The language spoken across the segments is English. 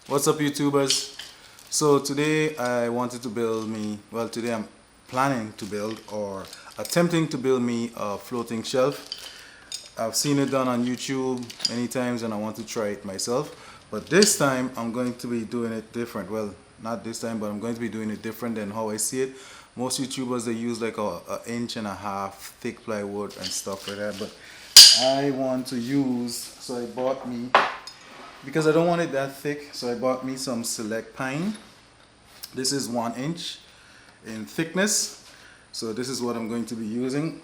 What's up, YouTubers? So today I wanted to build me, well, today I'm planning to build or attempting to build me a floating shelf. I've seen it done on YouTube many times and I want to try it myself. But this time I'm going to be doing it different. Well, not this time, but I'm going to be doing it different than how I see it. Most YouTubers, they use like a inch and a half thick plywood and stuff like that. But I want to use, so I bought me, because I don't want it that thick, so I bought me some select pine. This is 1 inch in thickness, so this is what I'm going to be using.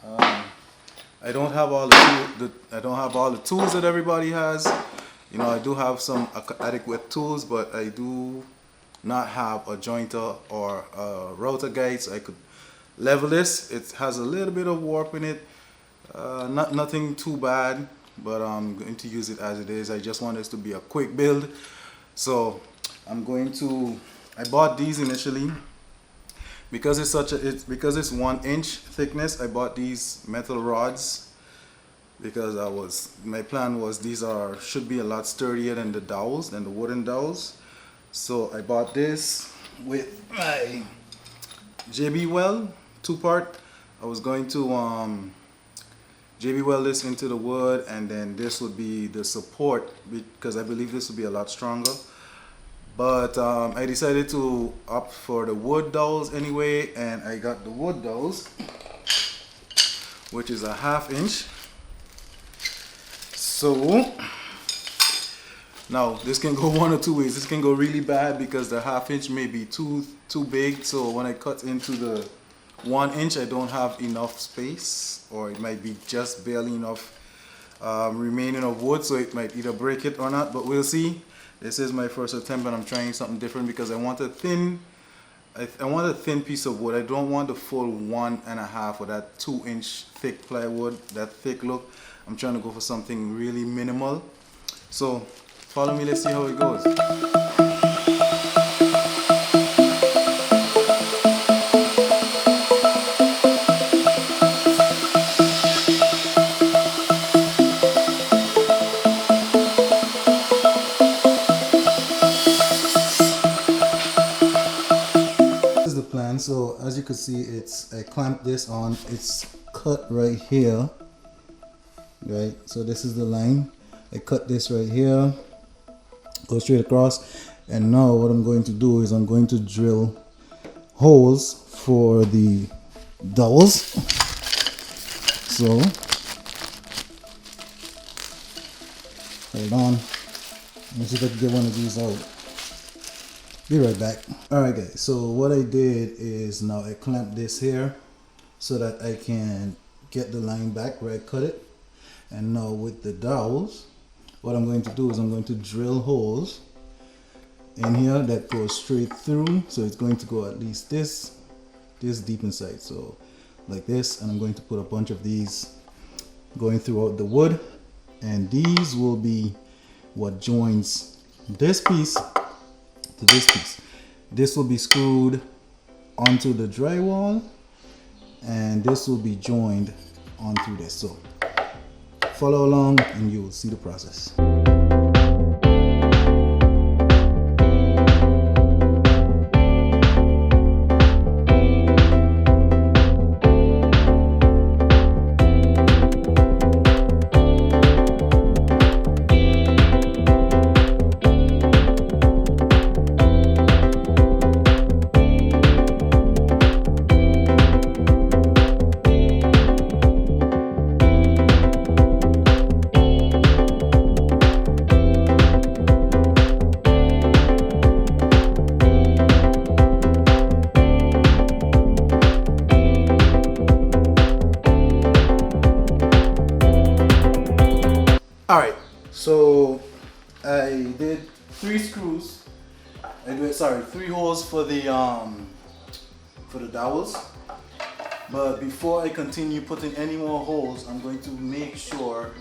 I don't have all the tools that everybody has. You know, I do have some adequate tools, but I do not have a jointer or a router guide, so I could level this. It has a little bit of warp in it, nothing too bad, but I'm going to use it as it is. I just want this to be a quick build, so I bought these initially because it's 1 inch thickness. I bought these metal rods because my plan was these should be a lot sturdier than the dowels, than the wooden dowels. So I bought this with my JB Weld 2-part. I was going to JB Weld this into the wood, and then this would be the support because I believe this would be a lot stronger. But I decided to opt for the wood dowels anyway, and I got the wood dowels, which is a 1/2 inch. So now this can go one or two ways. This can go really bad because the 1/2 inch may be too big. So when I cut into the 1 inch, I don't have enough space, or it might be just barely enough remaining of wood, so it might either break it or not, but we'll see. This is my first attempt and I'm trying something different because I want a thin piece of wood. I don't want the full 1.5 or that 2 inch thick plywood, that thick look. I'm trying to go for something really minimal. So follow me, let's see how it goes. So as you can see, I clamped this on, it's cut right here, right? So this is the line. I cut this right here, go straight across, and now what I'm going to do is I'm going to drill holes for the dowels. So hold on, let me see if I can get one of these out. Be right back. Alright guys, so what I did is now I clamped this here so that I can get the line back where I cut it. And now with the dowels, what I'm going to do is I'm going to drill holes in here that go straight through. So it's going to go at least this deep inside. So like this, and I'm going to put a bunch of these going throughout the wood. And these will be what joins this piece to this piece. This will be screwed onto the drywall, and this will be joined onto this. So follow along and you will see the process. Alright, so I did 3 screws. Three holes for the dowels. But before I continue putting any more holes, I'm going to make sure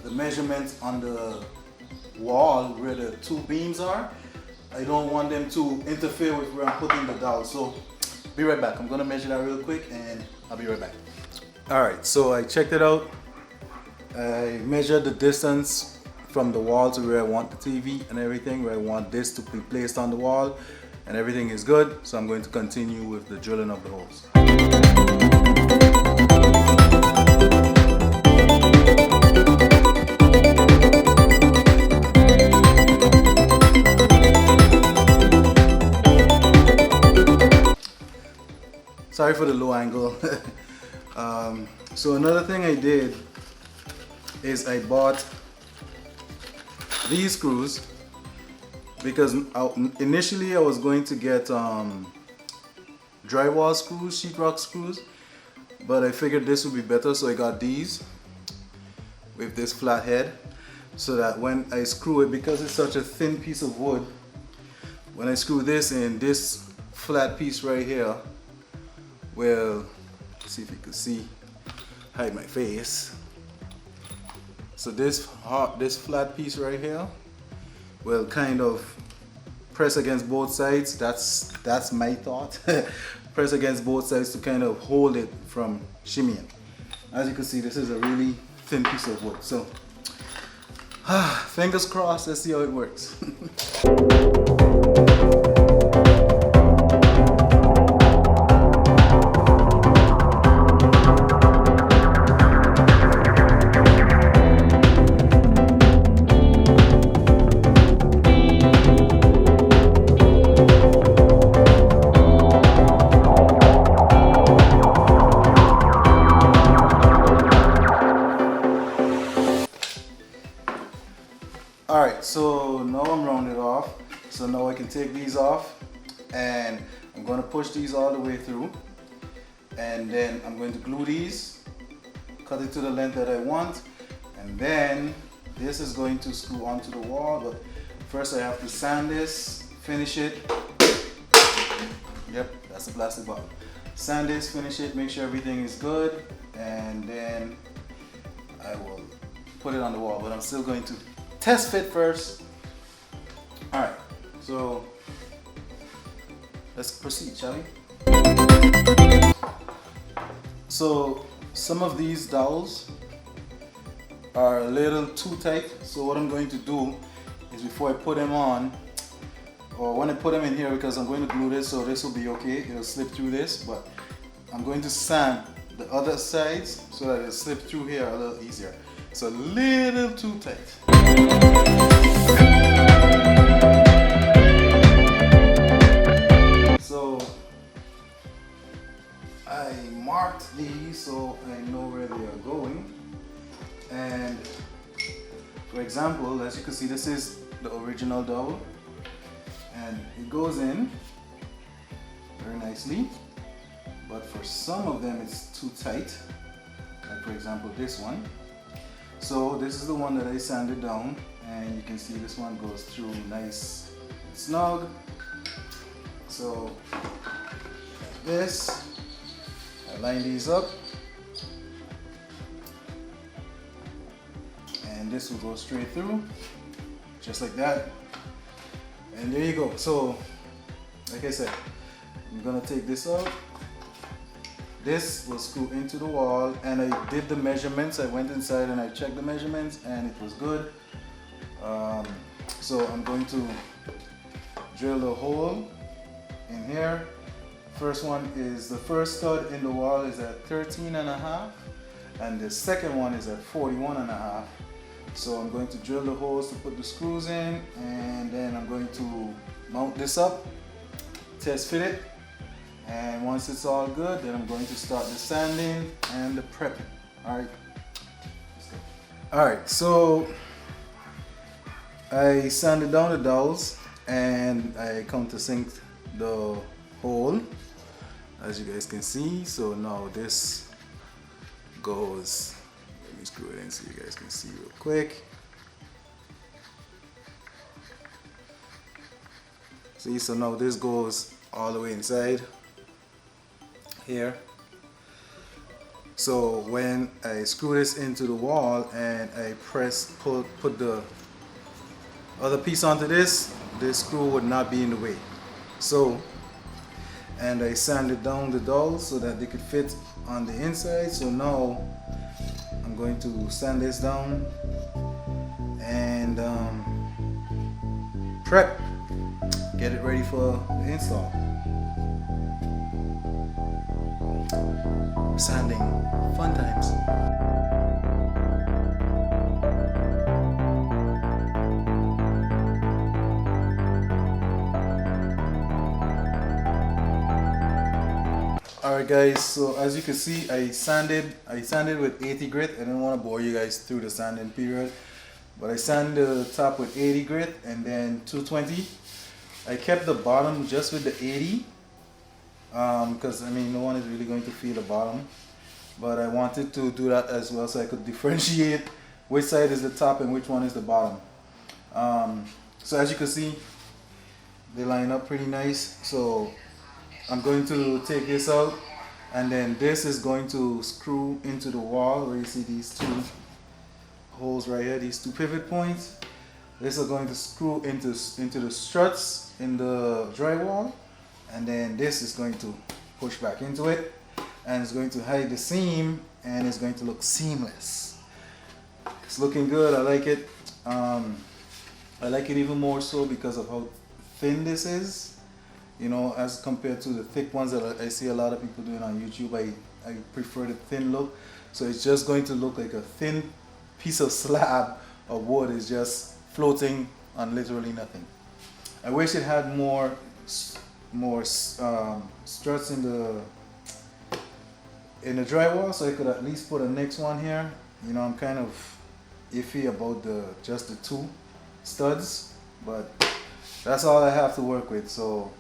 the measurements on the wall where the 2 beams are, I don't want them to interfere with where I'm putting the dowels. So be right back. I'm gonna measure that real quick and I'll be right back. Alright, so I checked it out. I measured the distance from the wall to where I want the TV and everything, where I want this to be placed on the wall, and everything is good. So I'm going to continue with the drilling of the holes. Sorry for the low angle. So another thing I did is I bought these screws because initially I was going to get drywall screws, sheetrock screws, but I figured this would be better, so I got these with this flat head, so that when I screw it, because it's such a thin piece of wood, when I screw this in, this flat piece right here will, see if you can see, hide my face. So this flat piece right here will kind of press against both sides. That's my thought. Press against both sides to kind of hold it from shimmying. As you can see, this is a really thin piece of wood. So fingers crossed, let's see how it works. Alright, so now I'm rounded off. So now I can take these off, and I'm going to push these all the way through, and then I'm going to glue these, cut it to the length that I want, and then this is going to screw onto the wall. But first I have to sand this, finish it. Yep, that's the plastic bottle. Sand this, finish it, make sure everything is good, and then I will put it on the wall. But I'm still going to test fit first. Alright, so let's proceed, shall we? So some of these dowels are a little too tight, so what I'm going to do is, before I put them on, or when I put them in here, because I'm going to glue this, so this will be okay, it'll slip through this, but I'm going to sand the other sides so that it'll slip through here a little easier. It's a little too tight. So I marked these so I know where they are going. And for example, as you can see, this is the original dowel, and it goes in very nicely. But for some of them it's too tight, like for example this one. So this is the one that I sanded down, and you can see this one goes through nice and snug. So like this, I line these up, and this will go straight through, just like that. And there you go. So like I said, I'm gonna take this out. This will screw into the wall, and I did the measurements. I went inside and I checked the measurements, and it was good. So I'm going to drill a hole in here. First one is, the first stud in the wall is at 13.5, and the second one is at 41.5. So I'm going to drill the holes to put the screws in, and then I'm going to mount this up, test fit it. And once it's all good, then I'm going to start the sanding and the prepping. Alright. Alright, so I sanded down the dowels and I countersinked the hole, as you guys can see. So now this goes, let me screw it in so you guys can see real quick. See, so now this goes all the way inside here. So when I screw this into the wall and I put the other piece onto this screw would not be in the way. So, and I sanded down the dowels so that they could fit on the inside. So now I'm going to sand this down, and and prep, get it ready for the install. Sanding, fun times. Alright guys, so as you can see, I sanded with 80 grit. I didn't want to bore you guys through the sanding period, but I sanded the top with 80 grit and then 220. I kept the bottom just with the 80 because I mean no one is really going to feel the bottom, but I wanted to do that as well so I could differentiate which side is the top and which one is the bottom. So as you can see, they line up pretty nice. So I'm going to take this out, and then this is going to screw into the wall where you see these two holes right here, these two pivot points. This is going to screw into the struts in the drywall, and then this is going to push back into it, and it's going to hide the seam, and it's going to look seamless. It's looking good. I like it. I like it even more so because of how thin this is. You know, as compared to the thick ones that I see a lot of people doing on YouTube. I prefer the thin look. So it's just going to look like a thin piece of slab of wood is just floating on literally nothing. I wish it had more struts in the drywall, so I could at least put a next one here. You know, I'm kind of iffy about just the two studs, but that's all I have to work with. So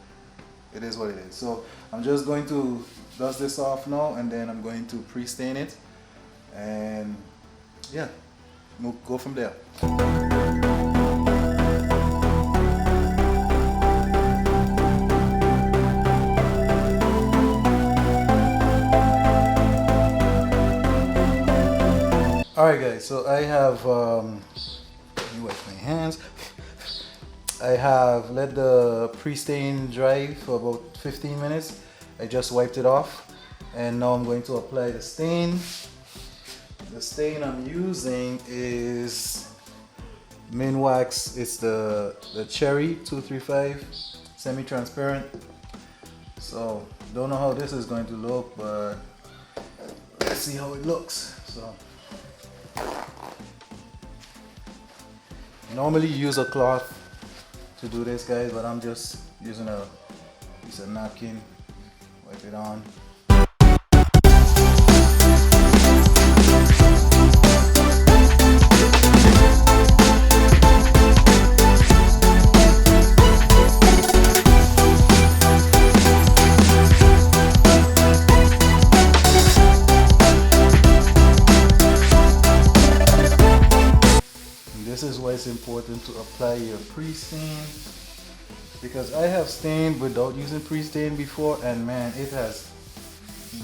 it is what it is. So I'm just going to dust this off now, and then I'm going to pre-stain it, and yeah, we'll go from there. Alright guys, so I have, let me wipe my hands. I have let the pre-stain dry for about 15 minutes. I just wiped it off, and now I'm going to apply the stain. The stain I'm using is Minwax. It's the Cherry 235 semi-transparent. So don't know how this is going to look, but let's see how it looks. So normally use a cloth to do this, guys, but I'm just using a piece of napkin. Wipe it on. This is why it's important to apply your pre-stain, because I have stained without using pre-stain before, and man, it has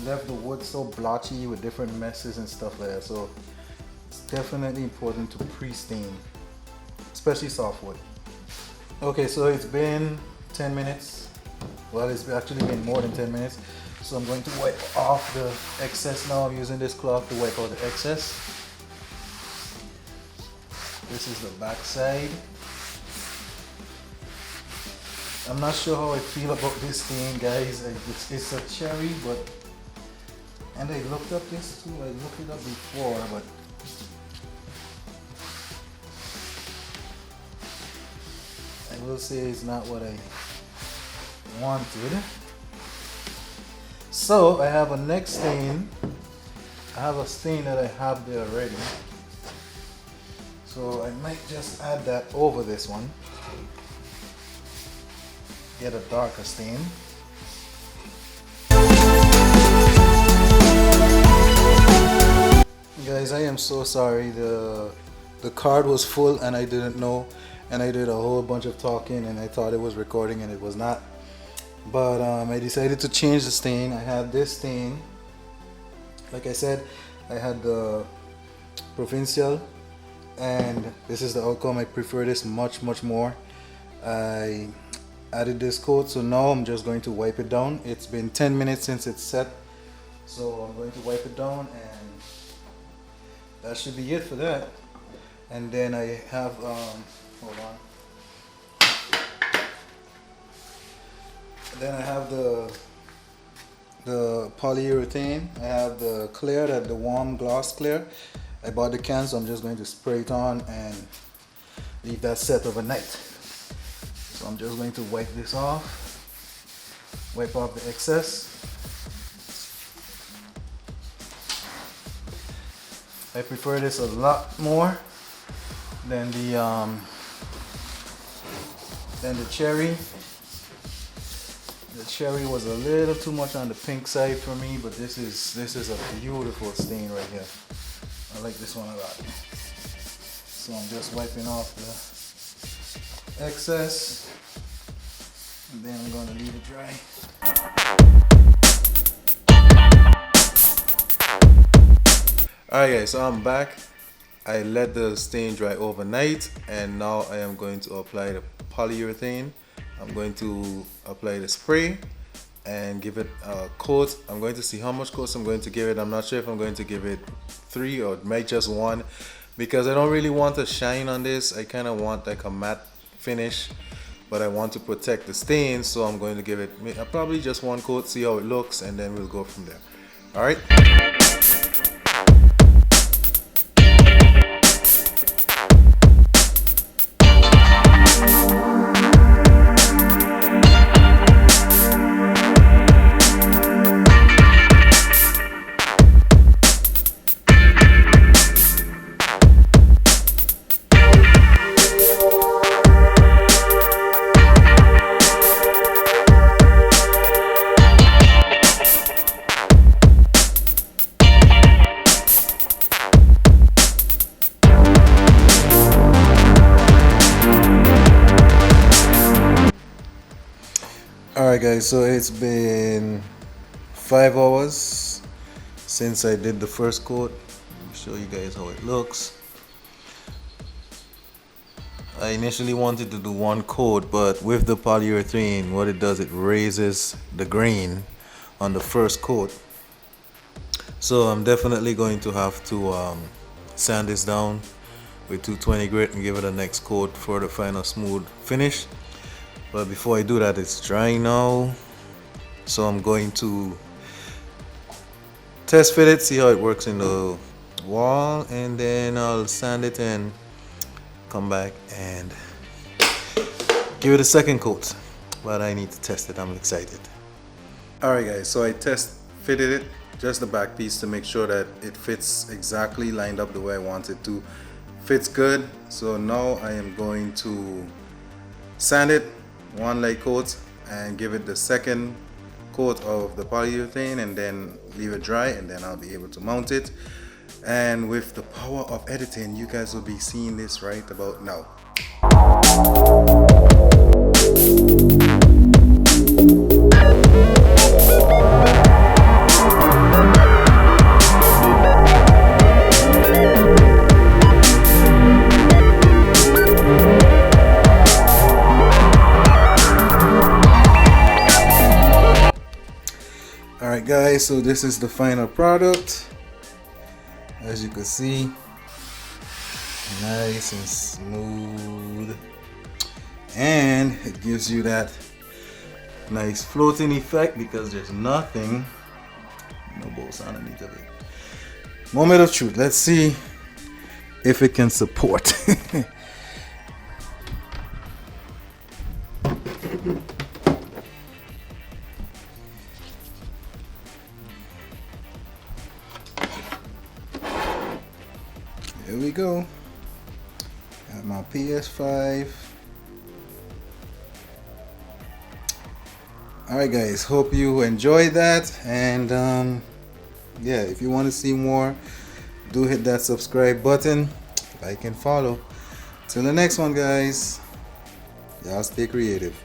left the wood so blotchy with different messes and stuff like that. So it's definitely important to pre-stain, especially softwood. Okay, so it's been 10 minutes. Well, it's actually been more than 10 minutes. So I'm going to wipe off the excess now. I'm using this cloth to wipe out the excess. This is the back side. I'm not sure how I feel about this thing, guys. It's a cherry, but, and I looked up this too. I looked it up before, but I will say it's not what I wanted. So I have a next stain. I have a stain that I have there already. So I might just add that over this one. Get a darker stain. Guys, I am so sorry. The card was full and I didn't know, and I did a whole bunch of talking and I thought it was recording and it was not. But I decided to change the stain. I had this stain. Like I said, I had the Provincial, and this is the outcome. I prefer this much more. I added this coat, so now I'm just going to wipe it down. It's been 10 minutes since it's set, so I'm going to wipe it down, and that should be it for that. And then I have hold on. Then I have the polyurethane. I have the clear, the warm gloss clear. I bought the can, so I'm just going to spray it on and leave that set overnight. So I'm just going to wipe this off, wipe off the excess. I prefer this a lot more than the cherry. The cherry was a little too much on the pink side for me, but this is a beautiful stain right here. I like this one a lot. So I'm just wiping off the excess, and then I'm going to leave it dry. Alright guys, so I'm back. I let the stain dry overnight, and now I am going to apply the polyurethane. I'm going to apply the spray and give it a coat. I'm going to see how much coats I'm going to give it. I'm not sure if I'm going to give it 3 or might just 1, because I don't really want to shine on this. I kind of want like a matte finish, but I want to protect the stain, so I'm going to give it probably just 1 coat, see how it looks, and then we'll go from there. All right. Alright guys, so it's been 5 hours since I did the first coat. I'll show you guys how it looks. I initially wanted to do 1 coat, but with the polyurethane, what it does, it raises the grain on the first coat. So I'm definitely going to have to sand this down with 220 grit and give it a next coat for the final smooth finish. But before I do that, it's drying now, so I'm going to test fit it, see how it works in the wall, and then I'll sand it and come back and give it a second coat. But I need to test it. I'm excited. Alright guys, so I test fitted it, just the back piece, to make sure that it fits exactly lined up the way I want it to. Fits good. So now I am going to sand it 1 light coat and give it the second coat of the polyurethane, and then leave it dry, and then I'll be able to mount it. And with the power of editing, you guys will be seeing this right about now. Alright guys, so this is the final product. As you can see, nice and smooth, and it gives you that nice floating effect because there's nothing, no bolts underneath of it. Moment of truth. Let's see if it can support. Here we go. Got my PS5. Alright guys, hope you enjoyed that, and yeah, if you want to see more, do hit that subscribe button, like and follow. Till the next one guys, y'all stay creative.